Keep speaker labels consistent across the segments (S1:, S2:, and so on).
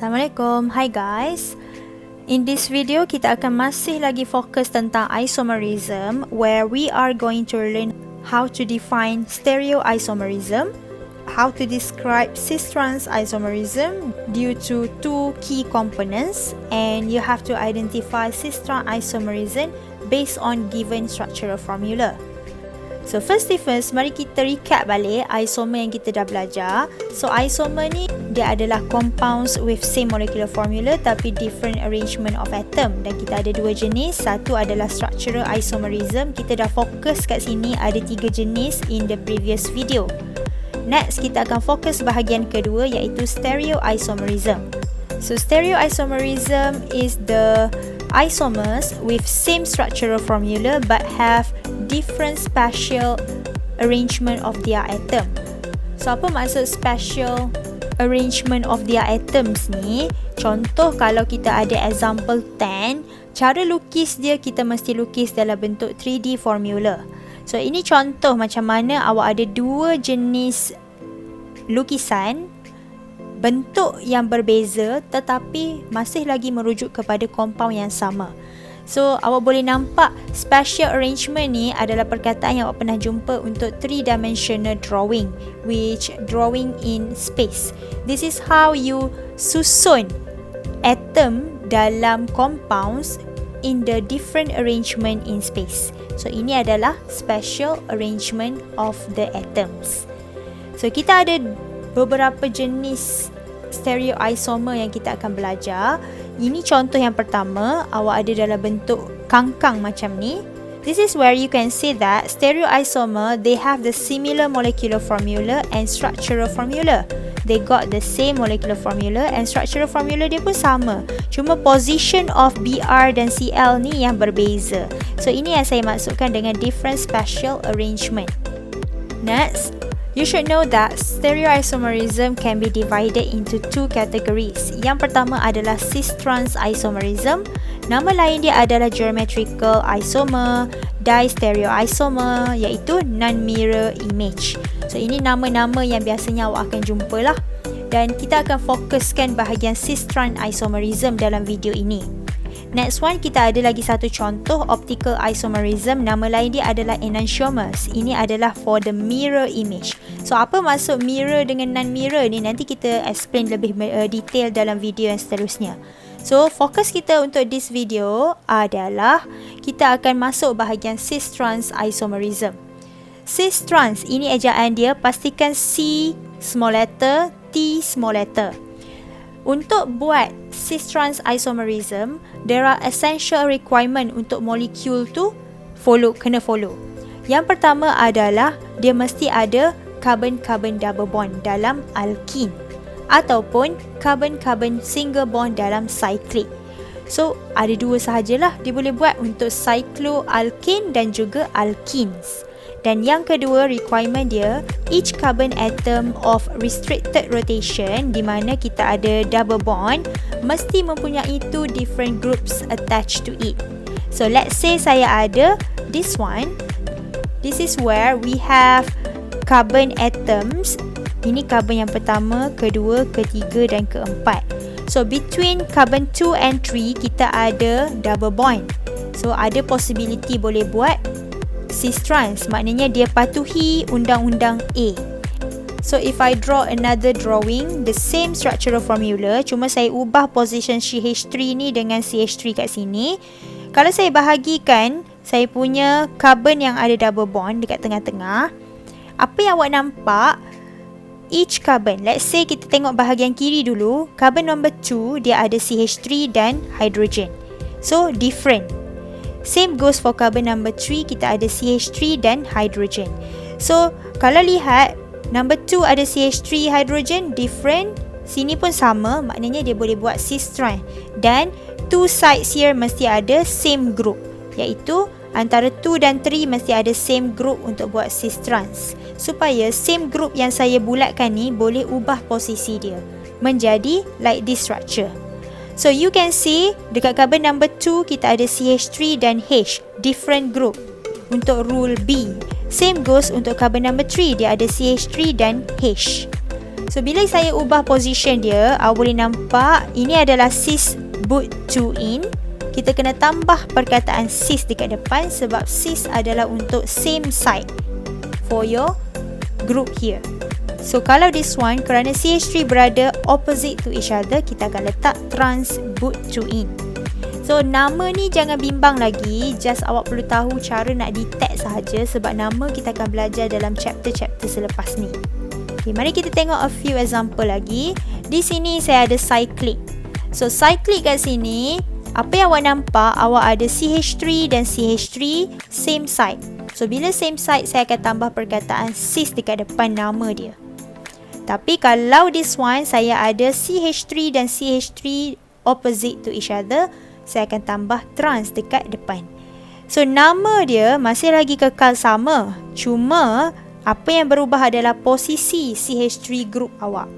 S1: Assalamualaikum, hi guys. In this video, kita akan masih lagi fokus tentang isomerism, where we are going to learn how to define stereoisomerism, how to describe cis-trans isomerism due to two key components, and you have to identify cis-trans isomerism based on given structural formula. So first mari kita recap balik isomer yang kita dah belajar. So isomer ni dia adalah compounds with same molecular formula tapi different arrangement of atom, dan kita ada dua jenis. Satu adalah structural isomerism. Kita dah fokus kat sini, ada 3 jenis in the previous video. Next kita akan fokus bahagian kedua, iaitu stereoisomerism. So stereoisomerism is the isomers with same structural formula but have different spatial arrangement of their atom. So apa maksud spatial arrangement of their atoms ni? Contoh kalau kita ada example 10, cara lukis dia kita mesti lukis dalam bentuk 3D formula. So ini contoh macam mana awak ada dua jenis lukisan, bentuk yang berbeza tetapi masih lagi merujuk kepada compound yang sama. So awak boleh nampak spatial arrangement ni adalah perkataan yang awak pernah jumpa untuk 3-dimensional drawing, which drawing in space. This is how you susun atom dalam compounds in the different arrangement in space. So ini adalah spatial arrangement of the atoms. So kita ada beberapa jenis stereoisomer yang kita akan belajar. Ini contoh yang pertama, awak ada dalam bentuk kangkang macam ni. This is where you can see that stereoisomer, they have the similar molecular formula and structural formula. They got the same molecular formula and structural formula dia pun sama. Cuma position of Br dan Cl ni yang berbeza. So ini yang saya maksudkan dengan different spatial arrangement. Next, you should know that stereoisomerism can be divided into two categories. Yang pertama adalah cis-trans isomerism. Nama lain dia adalah geometrical isomer, distereoisomer, iaitu non-mirror image. So ini nama-nama yang biasanya awak akan jumpa lah. Dan kita akan fokuskan bahagian cis-trans isomerism dalam video ini. Next one, kita ada lagi satu contoh optical isomerism. Nama lain dia adalah enantiomers. Ini adalah for the mirror image. So apa maksud mirror dengan non-mirror ni? Nanti kita explain lebih detail dalam video yang seterusnya. So fokus kita untuk this video adalah kita akan masuk bahagian cis-trans isomerism. Cis-trans, ini ejaan dia, pastikan C small letter, T small letter. Untuk buat cis-trans isomerism, there are essential requirement untuk molekul tu kena follow. Yang pertama adalah dia mesti ada carbon-carbon double bond dalam alkene ataupun carbon-carbon single bond dalam cyclic. So ada dua sahajalah dia boleh buat, untuk cycloalkane dan juga alkenes. Dan yang kedua requirement dia, each carbon atom of restricted rotation, di mana kita ada double bond, mesti mempunyai 2 different groups attached to it. So let's say saya ada this one. This is where we have carbon atoms. Ini carbon yang pertama, kedua, ketiga dan keempat. So between carbon 2 and 3 kita ada double bond. So ada possibility boleh buat cis-trans, maknanya dia patuhi undang-undang A. So if I draw another drawing, the same structural formula, cuma saya ubah position CH3 ni dengan CH3 kat sini. Kalau saya bahagikan saya punya carbon yang ada double bond dekat tengah-tengah, apa yang awak nampak, each carbon, let's say kita tengok bahagian kiri dulu, carbon number 2 dia ada CH3 dan hydrogen. So different. Same goes for carbon number 3, kita ada CH3 dan hydrogen. So kalau lihat number 2 ada CH3 hydrogen, different. Sini pun sama, maknanya dia boleh buat cis-trans. Dan 2 sides here mesti ada same group, iaitu antara 2 dan 3 mesti ada same group untuk buat cis-trans. Supaya same group yang saya bulatkan ni boleh ubah posisi dia menjadi like this structure. So you can see dekat carbon number 2 kita ada CH3 dan H, different group untuk rule B. Same goes untuk carbon number 3, dia ada CH3 dan H. So bila saya ubah position dia, awak boleh nampak ini adalah cis but2-ene. Kita kena tambah perkataan cis dekat depan sebab cis adalah untuk same side for your group here. So kalau this one, kerana CH3 berada opposite to each other, kita akan letak trans but2-ene. So nama ni jangan bimbang lagi, just awak perlu tahu cara nak detect sahaja sebab nama kita akan belajar dalam chapter-chapter selepas ni. Okay, mari kita tengok a few example lagi. Di sini saya ada cyclic. So cyclic kat sini, apa yang awak nampak, awak ada CH3 dan CH3 same side. So bila same side, saya akan tambah perkataan cis dekat depan nama dia. Tapi kalau this one, saya ada CH3 dan CH3 opposite to each other, saya akan tambah trans dekat depan. So nama dia masih lagi kekal sama, cuma apa yang berubah adalah posisi CH3 group awak.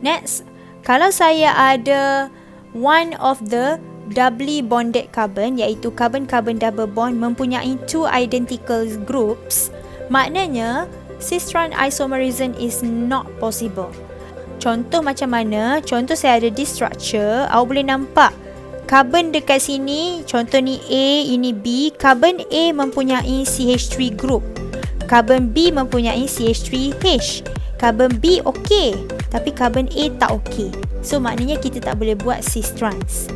S1: Next, kalau saya ada one of the doubly bonded carbon, iaitu carbon-carbon double bond mempunyai two identical groups, maknanya cis-trans isomerism is not possible. Contoh macam mana? Contoh saya ada this structure, awak boleh nampak carbon dekat sini, contoh ni A, ini B. Carbon A mempunyai CH3 group, carbon B mempunyai CH3H. Carbon B okey, tapi carbon A tak okey. So maknanya kita tak boleh buat cis-trans.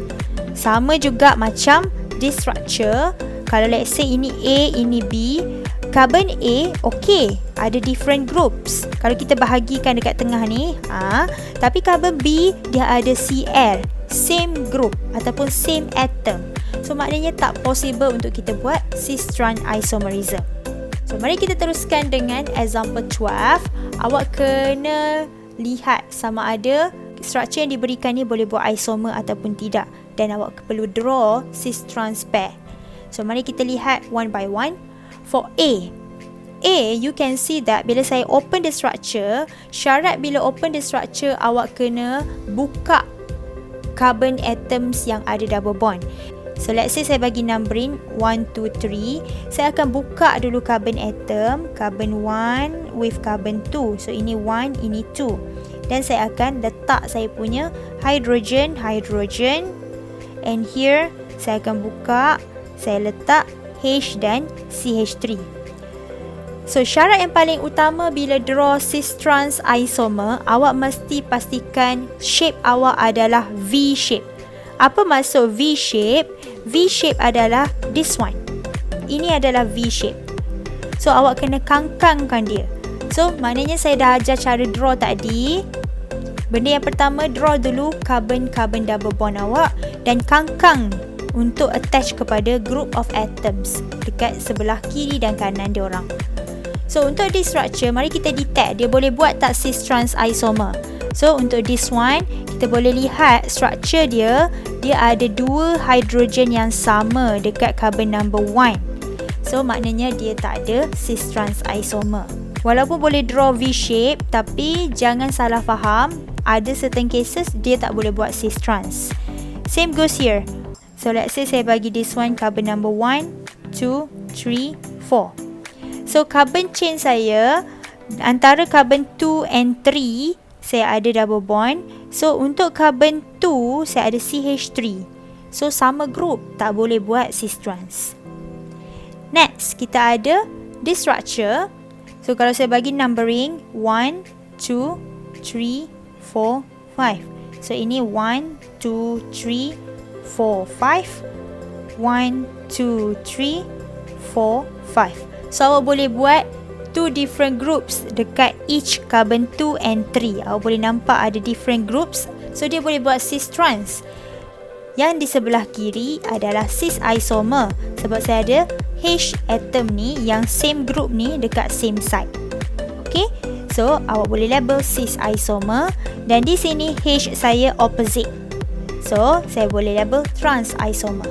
S1: Sama juga macam this structure, kalau let's say ini A, ini B, carbon A okey, ada different groups. Kalau kita bahagikan dekat tengah ni, tapi carbon B dia ada Cl, same group ataupun same atom. So maknanya tak possible untuk kita buat cis-trans isomerism. So mari kita teruskan dengan example 12. Awak kena lihat sama ada structure yang diberikan ni boleh buat isomer ataupun tidak, dan awak perlu draw cis-trans pair. So mari kita lihat one by one. For A, you can see that bila saya open the structure, syarat bila open the structure, awak kena buka carbon atoms yang ada double bond. So let's say saya bagi numbering 1, 2, 3. Saya akan buka dulu carbon atom, carbon 1 with carbon 2. So ini 1, ini 2. Dan saya akan letak saya punya hydrogen. And here saya akan buka, saya letak H dan CH3. So syarat yang paling utama bila draw cis-trans isomer, awak mesti pastikan shape awak adalah V shape. Apa maksud V shape? V shape adalah this one. Ini adalah V shape. So awak kena kangkangkan dia. So maknanya saya dah ajar cara draw tadi. Benda yang pertama, draw dulu carbon-carbon double bond awak dan kangkang untuk attach kepada group of atoms dekat sebelah kiri dan kanan diorang. So untuk this structure, mari kita detect dia boleh buat tak cis-trans isomer. So untuk this one, kita boleh lihat structure dia ada dua hydrogen yang sama dekat carbon number 1. So maknanya dia tak ada cis-trans isomer. Walaupun boleh draw V shape, tapi jangan salah faham, ada certain cases dia tak boleh buat cis-trans. Same goes here. So let's say saya bagi this one carbon number 1, 2, 3, 4. So carbon chain saya antara carbon 2 and 3 saya ada double bond. So untuk carbon 2 saya ada CH3. So sama group, tak boleh buat cis-trans. Next, kita ada this structure. So kalau saya bagi numbering 1, 2, 3, 4, 5. So ini 1, 2, 3, 4, 5. 1, 2, 3, 4, 5. So awak boleh buat two different groups dekat each carbon 2 and 3. Awak boleh nampak ada different groups. So dia boleh buat cis-trans. Yang di sebelah kiri adalah cis isomer sebab saya ada H atom ni yang same group ni dekat same side. Okay, so awak boleh label cis isomer dan di sini H saya opposite. So saya boleh label trans isomer.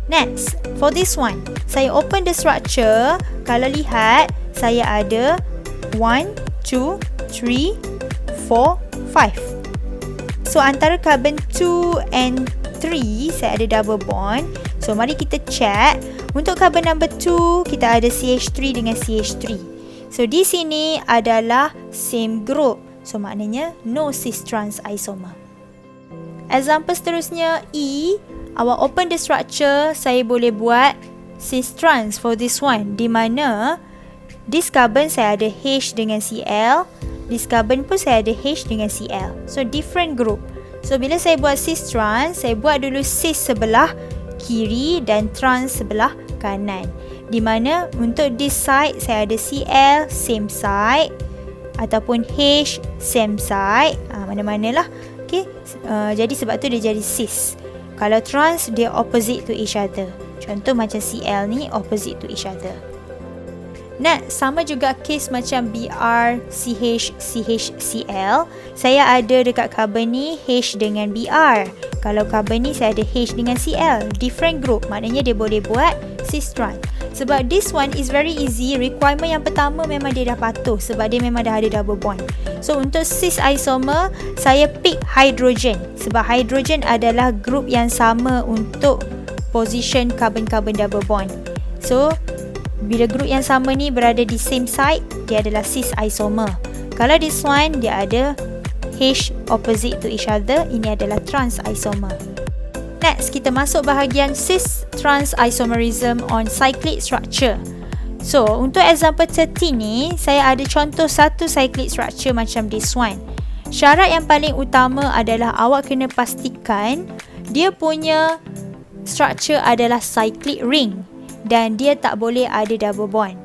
S1: Next, for this one, saya open the structure. Kalau lihat, saya ada 1, 2, 3, 4, 5. So antara carbon 2 and 3 saya ada double bond. So mari kita check. Untuk carbon number 2 kita ada CH3 dengan CH3. So di sini adalah same group. So maknanya no cis trans isomer. Example seterusnya E, awak open the structure, saya boleh buat cis trans for this one, di mana this carbon saya ada H dengan Cl, this carbon pun saya ada H dengan Cl. So different group. So bila saya buat cis trans, saya buat dulu cis sebelah kiri dan trans sebelah kanan. Di mana untuk this side saya ada Cl same side ataupun H same side, mana-manalah. Okay, jadi sebab tu dia jadi cis. Kalau trans dia opposite to each other. Contoh macam Cl ni opposite to each other. Next, sama juga case macam Br, CH, CH, Cl. Saya ada dekat carbon ni H dengan Br. Kalau carbon ni saya ada H dengan Cl. Different group, maknanya dia boleh buat cis trans. Sebab this one is very easy. Requirement yang pertama memang dia dah patuh sebab dia memang dah ada double bond. So untuk cis isomer, saya pick hydrogen sebab hydrogen adalah group yang sama untuk position carbon-carbon double bond. So bila group yang sama ni berada di same side, dia adalah cis isomer. Kalau this one dia ada H opposite to each other, ini adalah trans isomer. Next, kita masuk bahagian cis trans isomerism on cyclic structure. So, untuk example 30 ni, saya ada contoh satu cyclic structure macam this one. Syarat yang paling utama adalah awak kena pastikan dia punya structure adalah cyclic ring dan dia tak boleh ada double bond.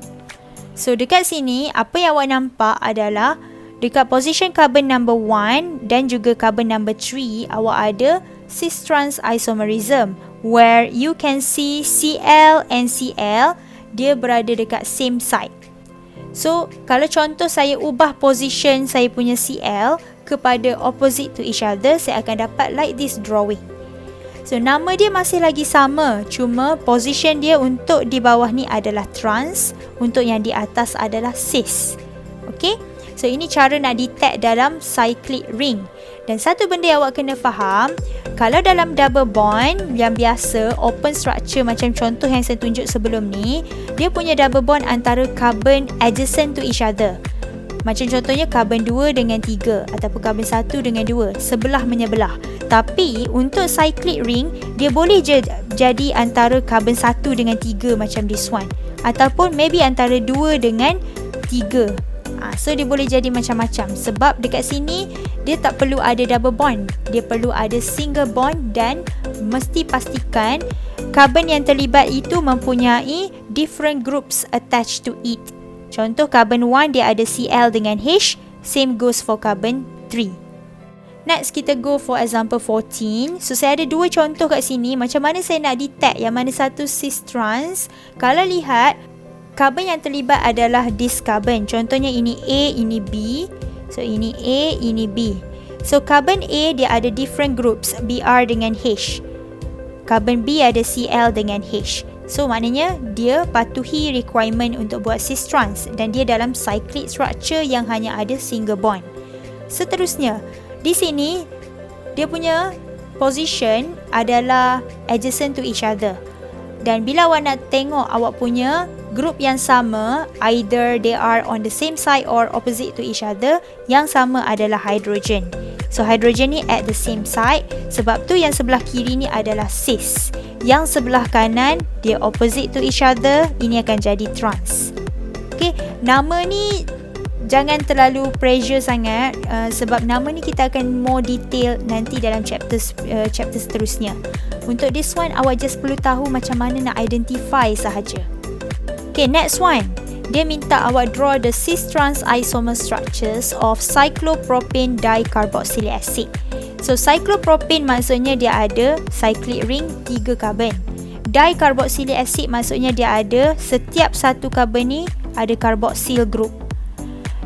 S1: So, dekat sini, apa yang awak nampak adalah dekat position carbon number 1 dan juga carbon number 3, awak ada cis trans isomerism where you can see Cl and Cl dia berada dekat same side. So, kalau contoh saya ubah position saya punya Cl kepada opposite to each other, saya akan dapat like this drawing. So, nama dia masih lagi sama, cuma position dia untuk di bawah ni adalah trans, untuk yang di atas adalah cis. Okay? So, ini cara nak detect dalam cyclic ring. Dan satu benda yang awak kena faham, kalau dalam double bond yang biasa, open structure macam contoh yang saya tunjuk sebelum ni, dia punya double bond antara carbon adjacent to each other. Macam contohnya carbon 2 dengan 3 ataupun carbon 1 dengan 2, sebelah menyebelah. Tapi untuk cyclic ring, dia boleh je jadi antara carbon 1 dengan 3 macam this one. Ataupun maybe antara 2 dengan 3. So dia boleh jadi macam-macam sebab dekat sini dia tak perlu ada double bond, dia perlu ada single bond dan mesti pastikan carbon yang terlibat itu mempunyai different groups attached to it. Contoh carbon 1 dia ada Cl dengan H, same goes for carbon 3. Next kita go for example 14. So saya ada dua contoh kat sini, macam mana saya nak detect yang mana satu cis trans. Kalau lihat carbon yang terlibat adalah this carbon. Contohnya ini A, ini B. So ini A, ini B. So carbon A dia ada different groups, Br dengan H. Carbon B ada Cl dengan H. So maknanya dia patuhi requirement untuk buat cis trans dan dia dalam cyclic structure yang hanya ada single bond. Seterusnya, di sini dia punya position adalah adjacent to each other. Dan bila awak nak tengok awak punya group yang sama, either they are on the same side or opposite to each other, yang sama adalah hydrogen. So hydrogen ni at the same side, sebab tu yang sebelah kiri ni adalah cis. Yang sebelah kanan dia opposite to each other, ini akan jadi trans. Okay, nama ni jangan terlalu pressure sangat sebab nama ni kita akan more detail nanti dalam chapter seterusnya. Untuk this one, awak just perlu tahu macam mana nak identify sahaja. Okay, next one. Dia minta awak draw the cis trans isomer structures of cyclopropane dicarboxylic acid. So, cyclopropane maksudnya dia ada cyclic ring 3 carbon. Dicarboxylic acid maksudnya dia ada setiap satu carbon ni ada carboxyl group.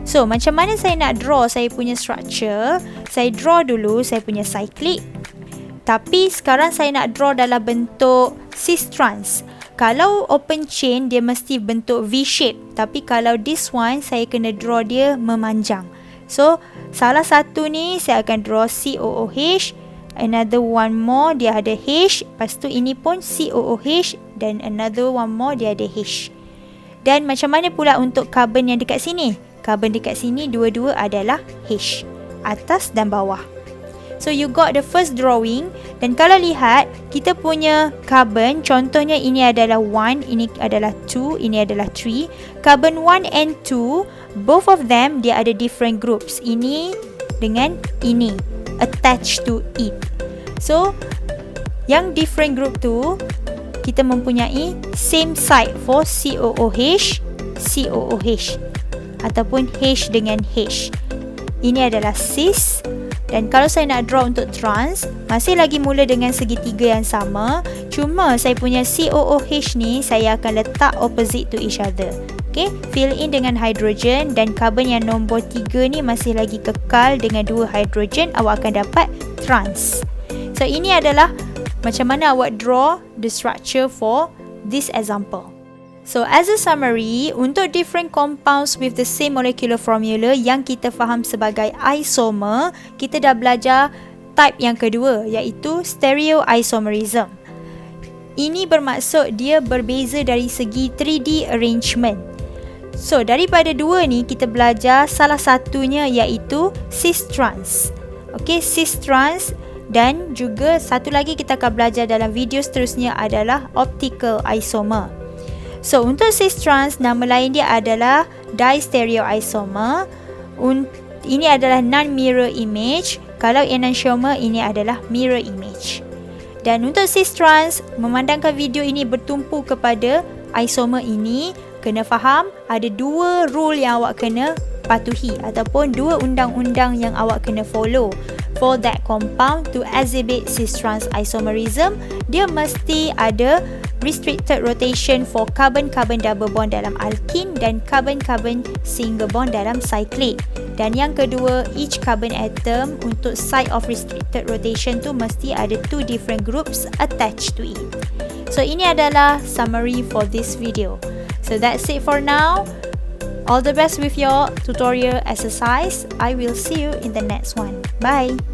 S1: So, macam mana saya nak draw saya punya structure? Saya draw dulu saya punya cyclic. Tapi sekarang saya nak draw dalam bentuk cis trans. Kalau open chain dia mesti bentuk V shape. Tapi kalau this one saya kena draw dia memanjang. So salah satu ni saya akan draw COOH. Another one more dia ada H. Lepas tu ini pun COOH. Dan another one more dia ada H. Dan macam mana pula untuk carbon yang dekat sini? Carbon dekat sini dua-dua adalah H, atas dan bawah. So you got the first drawing, dan kalau lihat kita punya carbon, contohnya ini adalah 1, ini adalah 2, ini adalah 3. Carbon 1 and 2, both of them dia ada different groups. Ini dengan ini attached to it. So yang different group tu kita mempunyai same side for COOH, COOH ataupun H dengan H. Ini adalah cis, dan kalau saya nak draw untuk trans, masih lagi mula dengan segitiga yang sama, cuma saya punya COOH ni saya akan letak opposite to each other. Okay, fill in dengan hydrogen, dan carbon yang nombor 3 ni masih lagi kekal dengan 2 hydrogen, awak akan dapat trans. So ini adalah macam mana awak draw the structure for this example. So as a summary, untuk different compounds with the same molecular formula yang kita faham sebagai isomer, kita dah belajar type yang kedua, iaitu stereoisomerism. Ini bermaksud dia berbeza dari segi 3D arrangement. So daripada dua ni kita belajar salah satunya iaitu cis-trans. Okay, cis-trans, dan juga satu lagi kita akan belajar dalam video seterusnya adalah optical isomer. So untuk cis-trans, nama lain dia adalah distereoisomer. Ini adalah non-mirror image. Kalau enantiomer, ini adalah mirror image. Dan untuk cis-trans, memandangkan video ini bertumpu kepada isomer ini, kena faham ada 2 rule yang awak kena patuhi ataupun 2 undang-undang yang awak kena follow for that compound to exhibit cis-trans isomerism. Dia mesti ada restricted rotation for carbon-carbon double bond dalam alkene dan carbon-carbon single bond dalam cyclic. Dan yang kedua, each carbon atom untuk site of restricted rotation tu mesti ada 2 different groups attached to it. So ini adalah summary for this video. So that's it for now. All the best with your tutorial exercise. I will see you in the next one. Bye.